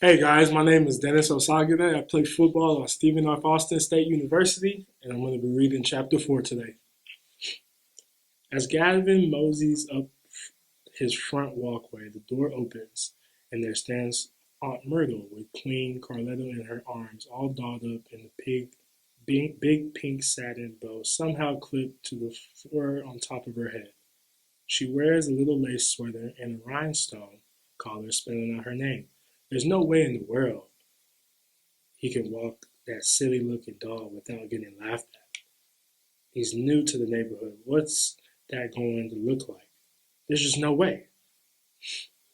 Hey guys, my name is Dennis Osagida. I play football on Stephen F. Austin State University, and I'm going to be reading chapter 4 today. As Gavin moseys up his front walkway, the door opens, and there stands Aunt Myrtle with Queen Carletto in her arms, all dolled up in a big pink satin bow somehow clipped to the fur on top of her head. She wears a little lace sweater and a rhinestone collar spelling out her name. There's no way in the world he can walk that silly looking dog without getting laughed at. He's new to the neighborhood. What's that going to look like? There's just no way.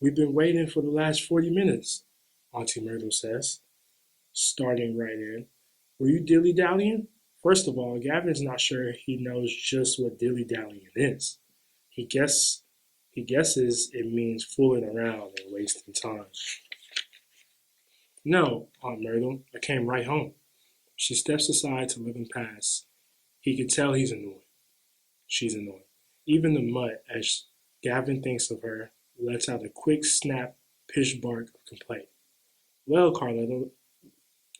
We've been waiting for the last 40 minutes, Auntie Myrtle says, starting right in. Were you dilly dallying? First of all, Gavin's not sure he knows just what dilly dallying is. He guess he guesses it means fooling around and wasting time. No, Aunt Myrtle, I came right home. She steps aside to let him pass. He could tell he's annoyed. She's annoyed. Even the mutt, as Gavin thinks of her, lets out a quick snap, pish bark of complaint. Well, Carletta,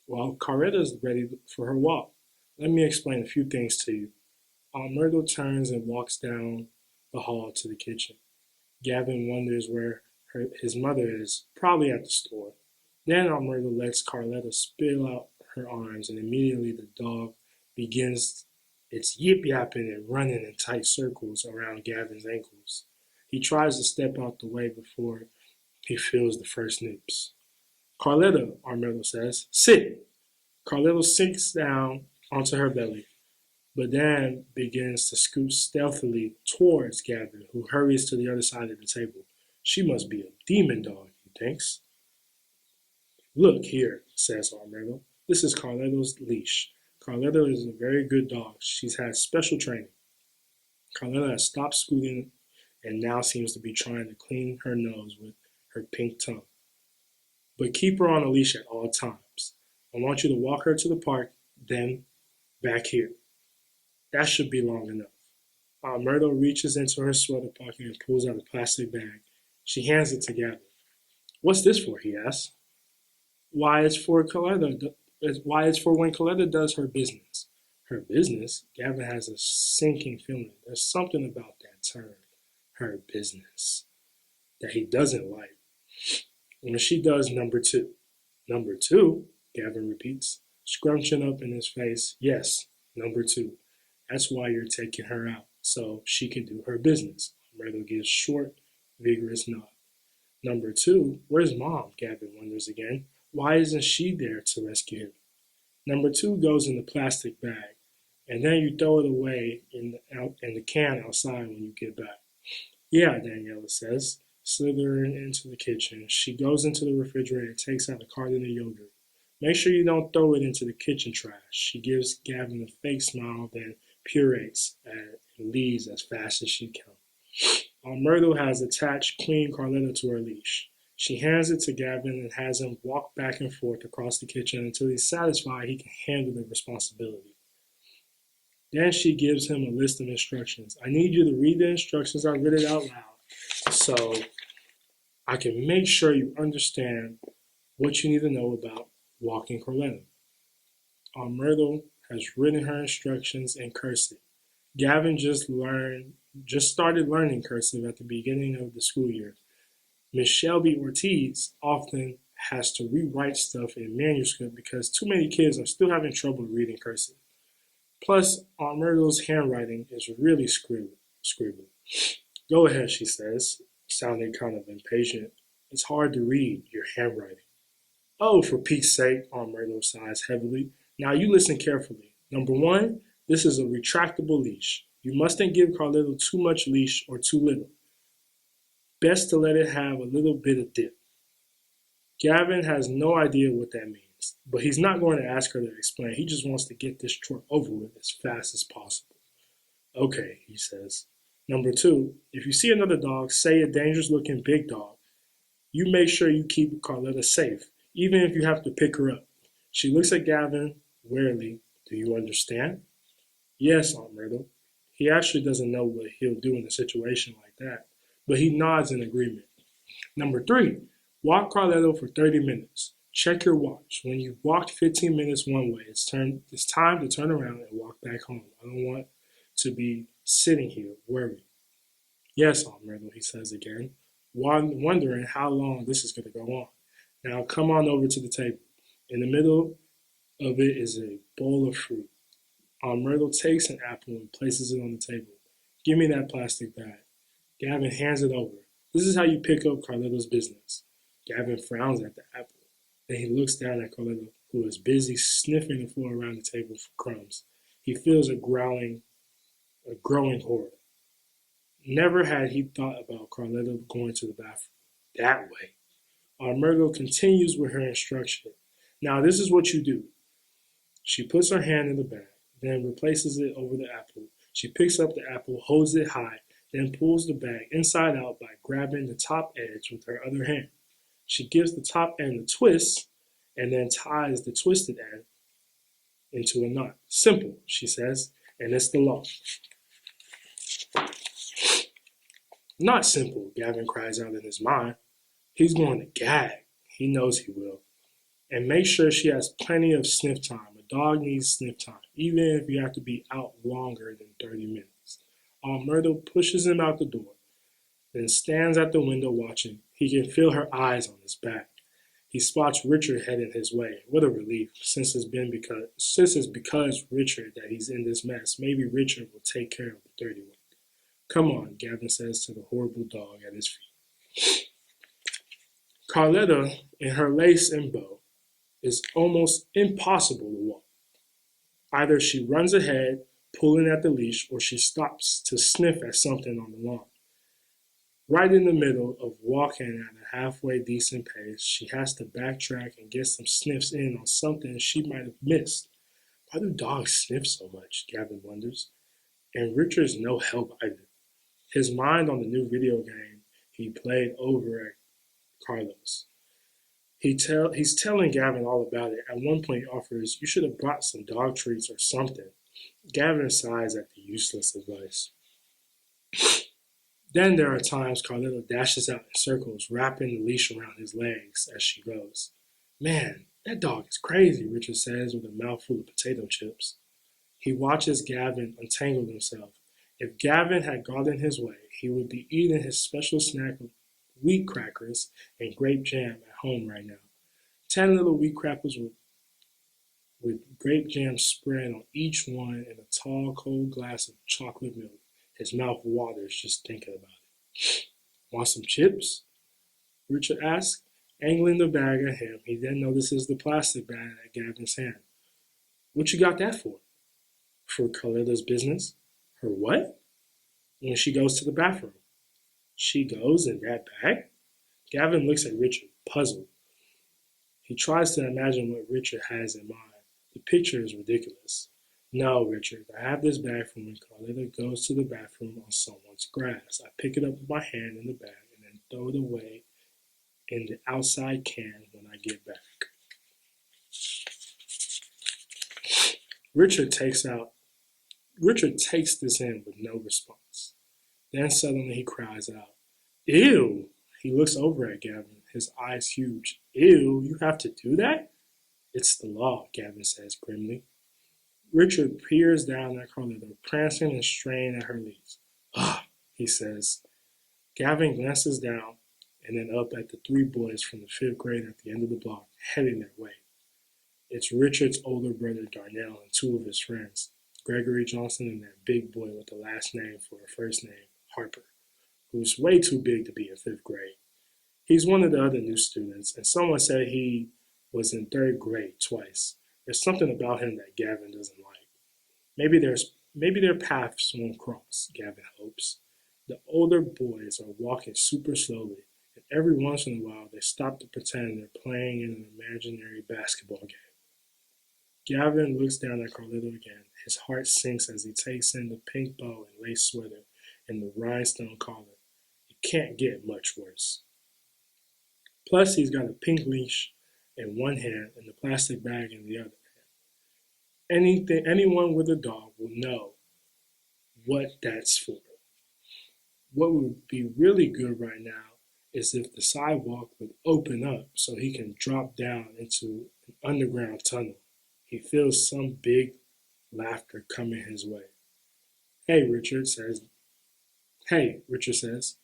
Carletta's ready for her walk. Let me explain a few things to you. Myrtle turns and walks down the hall to the kitchen. Gavin wonders where his mother is, probably at the store. Then Myrtle lets Carletta spill out her arms, and immediately the dog begins its yip yapping and running in tight circles around Gavin's ankles. He tries to step out the way before he feels the first nips. Carletta, Myrtle says, sit. Carletta sinks down onto her belly, but then begins to scoot stealthily towards Gavin, who hurries to the other side of the table. She must be a demon dog, he thinks. Look here, says Myrtle. This is Carletta's leash. Carletta is a very good dog. She's had special training. Carletta has stopped scooting and now seems to be trying to clean her nose with her pink tongue. But keep her on a leash at all times. I want you to walk her to the park, then back here. That should be long enough. Myrtle reaches into her sweater pocket and pulls out a plastic bag. She hands it to Gavin. What's this for? He asks. Why it's for Coletta. Why it's for when Coletta does her business. Her business? Gavin has a sinking feeling. There's something about that term, her business, that he doesn't like. When she does number two. Number two? Gavin repeats, scrunching up in his face. Yes, number two. That's why you're taking her out, so she can do her business. Myrtle gives short, vigorous nod. Number two, where's Mom? Gavin wonders again. Why isn't she there to rescue him? Number two goes in the plastic bag, and then you throw it away in the can outside when you get back. Yeah, Daniela says, slithering into the kitchen. She goes into the refrigerator and takes out a carton of yogurt. Make sure you don't throw it into the kitchen trash. She gives Gavin a fake smile, then purees and leaves as fast as she can. Myrtle has attached Queen Carletta to her leash. She hands it to Gavin and has him walk back and forth across the kitchen until he's satisfied he can handle the responsibility. Then she gives him a list of instructions. I need you to read the instructions. I read it out loud so I can make sure you understand what you need to know about walking Carletta. Myrtle has written her instructions in cursive. Gavin just started learning cursive at the beginning of the school year. Miss Shelby Ortiz often has to rewrite stuff in manuscript because too many kids are still having trouble reading cursive. Plus, Aunt Myrtle's handwriting is really scribbled. Go ahead, she says, sounding kind of impatient. It's hard to read your handwriting. Oh, for Pete's sake, Aunt Myrtle sighs heavily. Now you listen carefully. Number one, this is a retractable leash. You mustn't give Carlittle too much leash or too little. Best to let it have a little bit of dip. Gavin has no idea what that means, but he's not going to ask her to explain. He just wants to get this chore over with as fast as possible. Okay, he says. Number two, if you see another dog, say a dangerous looking big dog, you make sure you keep Carletta safe, even if you have to pick her up. She looks at Gavin warily. Do you understand? Yes, Aunt Myrtle. He actually doesn't know what he'll do in a situation like that, but he nods in agreement. Number three, walk Carletto for 30 minutes. Check your watch. When you've walked 15 minutes one way, it's time to turn around and walk back home. I don't want to be sitting here worried. Yes, Aunt Myrtle, he says again, wondering how long this is going to go on. Now come on over to the table. In the middle of it is a bowl of fruit. Aunt Myrtle takes an apple and places it on the table. Give me that plastic bag. Gavin hands it over. This is how you pick up Carlitta's business. Gavin frowns at the apple. Then he looks down at Carlitta, who is busy sniffing the floor around the table for crumbs. He feels a growing horror. Never had he thought about Carlitta going to the bathroom that way. Myrtle continues with her instruction. Now this is what you do. She puts her hand in the bag, then replaces it over the apple. She picks up the apple, holds it high, then pulls the bag inside out by grabbing the top edge with her other hand. She gives the top end a twist and then ties the twisted end into a knot. Simple, she says, and it's the law. Not simple, Gavin cries out in his mind. He's going to gag. He knows he will. And make sure she has plenty of sniff time. A dog needs sniff time, even if you have to be out longer than 30 minutes. Myrtle pushes him out the door, then stands at the window watching. He can feel her eyes on his back. He spots Richard heading his way. What a relief, since it's because Richard that he's in this mess. Maybe Richard will take care of the dirty one. Come on, Gavin says to the horrible dog at his feet. Carlitta, in her lace and bow, is almost impossible to walk. Either she runs ahead, pulling at the leash, or she stops to sniff at something on the lawn. Right in the middle of walking at a halfway decent pace, she has to backtrack and get some sniffs in on something she might have missed. Why do dogs sniff so much, Gavin wonders. And Richard's no help either. His mind on the new video game he played over at Carlos. He's telling Gavin all about it. At one point he offers, you should have brought some dog treats or something. Gavin sighs at the useless advice. Then there are times Carlitta dashes out in circles, wrapping the leash around his legs as she goes. Man, that dog is crazy, Richard says with a mouthful of potato chips. He watches Gavin untangle himself. If Gavin had gotten his way, he would be eating his special snack of wheat crackers and grape jam at home right now. 10 little wheat crackers with grape jam spread on each one and a tall, cold glass of chocolate milk. His mouth waters just thinking about it. Want some chips? Richard asks, angling the bag at him. He then notices the plastic bag at Gavin's hand. What you got that for? For Carlitta's business. Her what? When she goes to the bathroom. She goes in that bag? Gavin looks at Richard, puzzled. He tries to imagine what Richard has in mind. The picture is ridiculous. No, Richard, I have this bag from when Carlitta goes to the bathroom on someone's grass. I pick it up with my hand in the bag and then throw it away in the outside can when I get back. Richard takes this in with no response. Then suddenly he cries out, Ew! He looks over at Gavin, his eyes huge. Ew, you have to do that? It's the law, Gavin says grimly. Richard peers down at Carlitta, prancing and straining at her leash. Ugh, he says. Gavin glances down and then up at the three boys from the 5th grade at the end of the block, heading their way. It's Richard's older brother Darnell and 2 of his friends, Gregory Johnson and that big boy with the last name for a first name, Harper, who's way too big to be in 5th grade. He's one of the other new students, and someone said he was in 3rd grade twice. There's something about him that Gavin doesn't like. Maybe their paths won't cross, Gavin hopes. The older boys are walking super slowly, and every once in a while they stop to pretend they're playing in an imaginary basketball game. Gavin looks down at Carlitta again. His heart sinks as he takes in the pink bow and lace sweater and the rhinestone collar. It can't get much worse. Plus, he's got a pink leash in one hand and the plastic bag in the other hand. Anyone with a dog will know what that's for. What would be really good right now as if the sidewalk would open up so he can drop down into an underground tunnel. He feels some big laughter coming his way. Hey, Richard says. Hey, Richard says.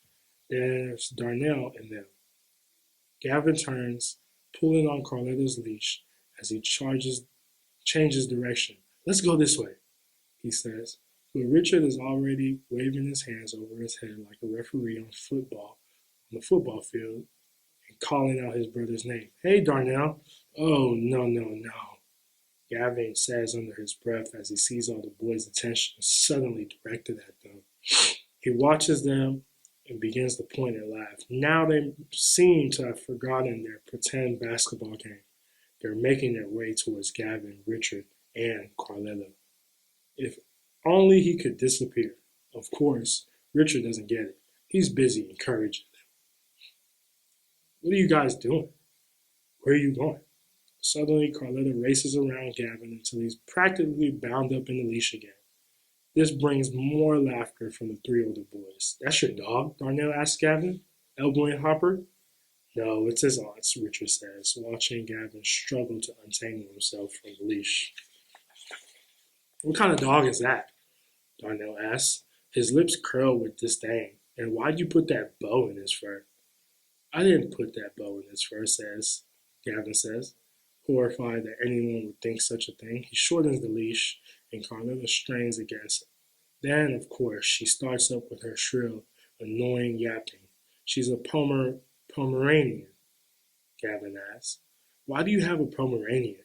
There's Darnell in them. Gavin turns, pulling on Carletta's leash as he changes direction. Let's go this way, he says. But Richard is already waving his hands over his head like a referee on the football field, and calling out his brother's name. Hey, Darnell. Oh, no, no, no, Gavin says under his breath as he sees all the boys' attention suddenly directed at them. He watches them and begins to point and laugh. Now they seem to have forgotten their pretend basketball game. They're making their way towards Gavin, Richard, and Carletta. If only he could disappear. Of course, Richard doesn't get it. He's busy encouraging them. What are you guys doing? Where are you going? Suddenly, Carletta races around Gavin until he's practically bound up in the leash again. This brings more laughter from the three older boys. That's your dog? Darnell asks Gavin, elbowing Hopper. No, it's his aunt's, Richard says, watching Gavin struggle to untangle himself from the leash. What kind of dog is that? Darnell asks. His lips curl with disdain. And why'd you put that bow in his fur? I didn't put that bow in his fur, Gavin says, horrified that anyone would think such a thing. He shortens the leash, and Carletta strains against it. Then, of course, she starts up with her shrill, annoying yapping. She's a Pomeranian, Gavin asks. Why do you have a Pomeranian?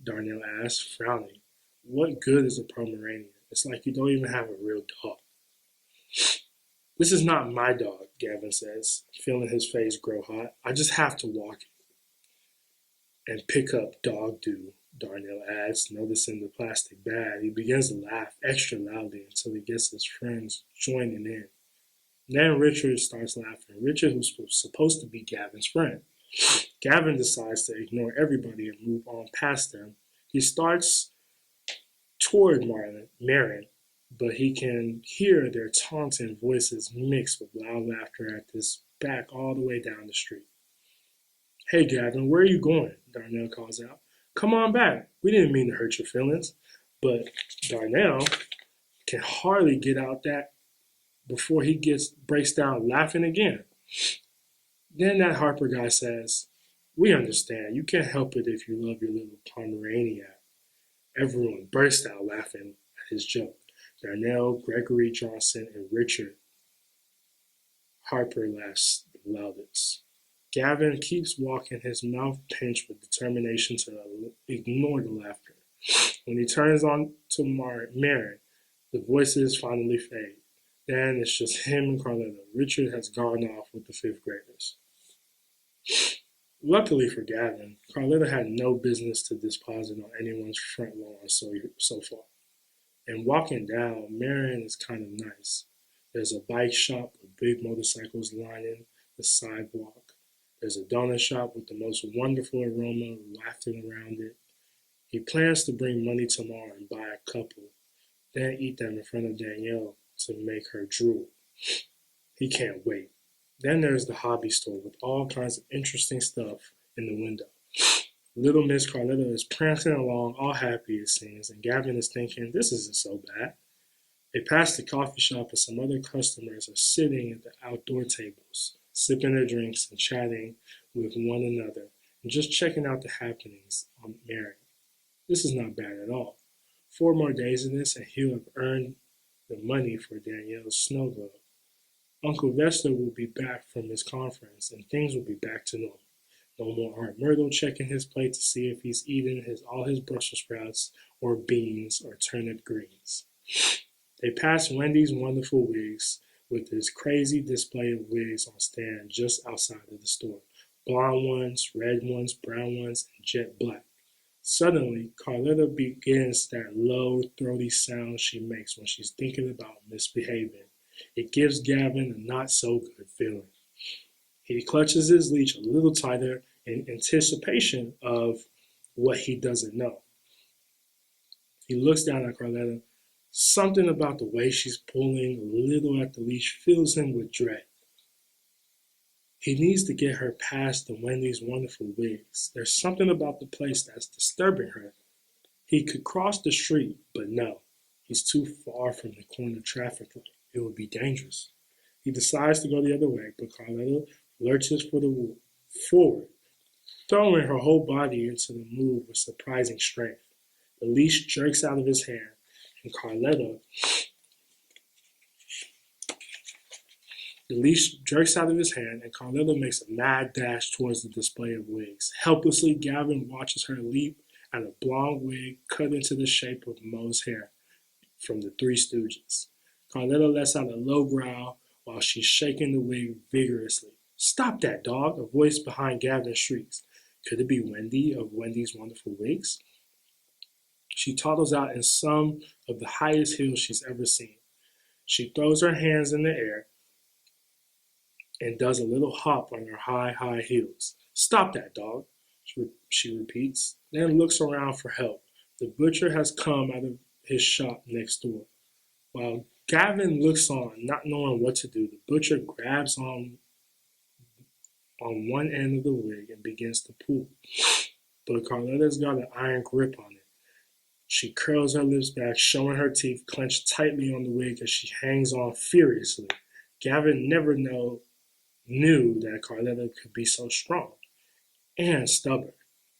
Darnell asks, frowning. What good is a Pomeranian? It's like you don't even have a real dog. This is not my dog, Gavin says, feeling his face grow hot. I just have to walk and pick up dog do, Darnell adds, noticing the plastic bag. He begins to laugh extra loudly until he gets his friends joining in. Then Richard starts laughing. Richard, who's supposed to be Gavin's friend. Gavin decides to ignore everybody and move on past them. He starts toward Marin, but he can hear their taunting voices mixed with loud laughter at this back all the way down the street. Hey, Gavin, where are you going? Darnell calls out. Come on back. We didn't mean to hurt your feelings. But Darnell can hardly get out that before he breaks down laughing again. Then that Harper guy says, we understand. You can't help it if you love your little Pomeranian. Everyone burst out laughing at his joke. Darnell, Gregory Johnson, and Richard. Harper laughs the loudest. Gavin keeps walking, his mouth pinched with determination to ignore the laughter. When he turns on to Marin, the voices finally fade. Then it's just him and Carletta. Richard has gone off with the fifth graders. Luckily for Gavin, Carletta had no business to deposit on anyone's front lawn so far. And walking down, Marion is kind of nice. There's a bike shop with big motorcycles lining the sidewalk. There's a donut shop with the most wonderful aroma wafting around it. He plans to bring money tomorrow and buy a couple, then eat them in front of Danielle to make her drool. He can't wait. Then there's the hobby store with all kinds of interesting stuff in the window. Little Miss Carletta is prancing along, all happy it seems, and Gavin is thinking, this isn't so bad. They pass the coffee shop and some other customers are sitting at the outdoor tables, sipping their drinks and chatting with one another, and just checking out the happenings on Mary. This is not bad at all. 4 more days of this and he'll have earned the money for Danielle's snow globe. Uncle Vesta will be back from his conference and things will be back to normal. No more Aunt Myrtle checking his plate to see if he's eaten all his Brussels sprouts or beans or turnip greens. They pass Wendy's Wonderful Wigs with this crazy display of wigs on stand just outside of the store. Blonde ones, red ones, brown ones, and jet black. Suddenly, Carletta begins that low, throaty sound she makes when she's thinking about misbehaving. It gives Gavin a not-so-good feeling. He clutches his leash a little tighter in anticipation of what he doesn't know. He looks down at Carletta. Something about the way she's pulling a little at the leash fills him with dread. He needs to get her past the Wendy's wonderful wigs. There's something about the place that's disturbing her. He could cross the street, but no. He's too far from the corner traffic light. It would be dangerous. He decides to go the other way, but Carletta lurches forward, throwing her whole body into the move with surprising strength. The leash jerks out of his hand, and Carletta The leash jerks out of his hand, and Carletta makes a mad dash towards the display of wigs. Helplessly, Gavin watches her leap at a blonde wig cut into the shape of Moe's hair from the Three Stooges. Carletta lets out a low growl while she's shaking the wig vigorously. "Stop that, dog!" A voice behind Gavin shrieks. Could it be Wendy of Wendy's Wonderful Wigs? She toddles out in some of the highest heels she's ever seen. She throws her hands in the air and does a little hop on her high heels. "Stop that, dog," she repeats, then looks around for help. The butcher has come out of his shop next door. While Gavin looks on, not knowing what to do, the butcher grabs on one end of the wig and begins to pull. But Carletta's got an iron grip on it. She curls her lips back, showing her teeth clenched tightly on the wig as she hangs on furiously. Gavin never knew that Carletta could be so strong and stubborn.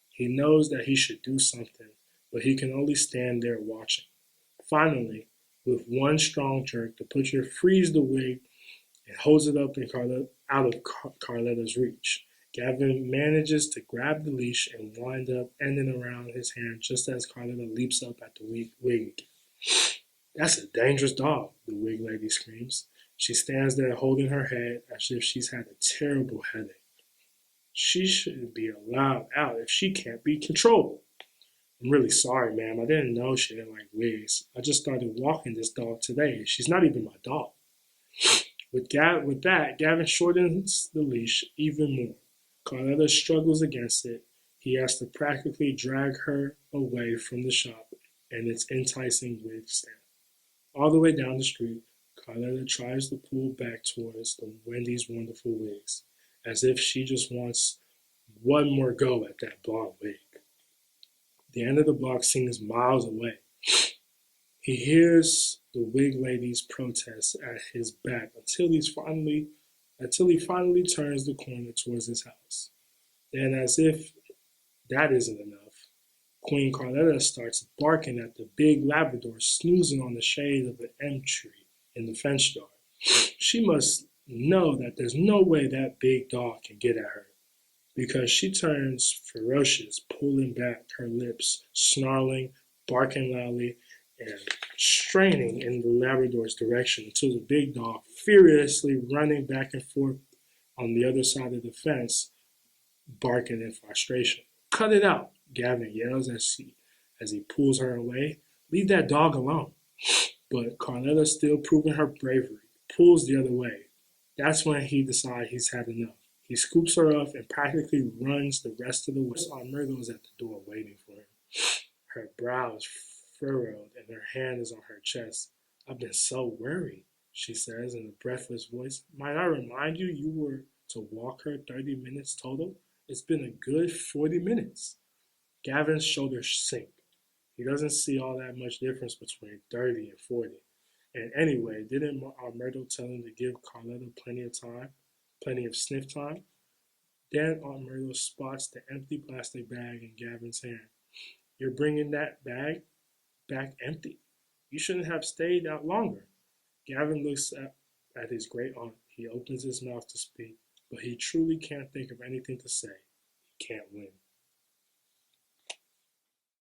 He knows that he should do something, but he can only stand there watching. Finally, with one strong jerk, the butcher frees the wig and holds it up out of Carletta's reach. Gavin manages to grab the leash and wind up ending around his hand just as Carletta leaps up at the wig. "That's a dangerous dog," the wig lady screams. She stands there holding her head as if she's had a terrible headache. "She shouldn't be allowed out if she can't be controlled." "I'm really sorry, ma'am. I didn't know she didn't like wigs. I just started walking this dog today. She's not even my dog." With that, Gavin shortens the leash even more. Carletta struggles against it. He has to practically drag her away from the shop and its enticing wig stand. All the way down the street, Carletta tries to pull back towards the Wendy's Wonderful Wigs, as if she just wants one more go at that blonde wig. The end of the block seems miles away. He hears the wig lady's protest at his back until he finally turns the corner towards his house. Then, as if that isn't enough, Queen Carletta starts barking at the big Labrador snoozing on the shade of the elm tree in the fence yard. She must know that there's no way that big dog can get at her, because she turns ferocious, pulling back her lips, snarling, barking loudly, and straining in the Labrador's direction until the big dog, furiously running back and forth on the other side of the fence, barking in frustration. "Cut it out," Gavin yells as he pulls her away. "Leave that dog alone." But Carletta, still proving her bravery, pulls the other way. That's when he decides he's had enough. He scoops her up and practically runs the rest of the way. Myrtle is at the door waiting for him. Her brow is furrowed and her hand is on her chest. "I've been so worried," she says in a breathless voice. "Might I remind you were to walk her 30 minutes total? It's been a good 40 minutes. Gavin's shoulders sink. He doesn't see all that much difference between 30 and 40. And anyway, didn't Myrtle tell him to give Carletta plenty of sniff time? Then Aunt Myrtle spots the empty plastic bag in Gavin's hand. "You're bringing that bag back empty. You shouldn't have stayed out longer." Gavin looks at his great aunt. He opens his mouth to speak, but he truly can't think of anything to say. He can't win.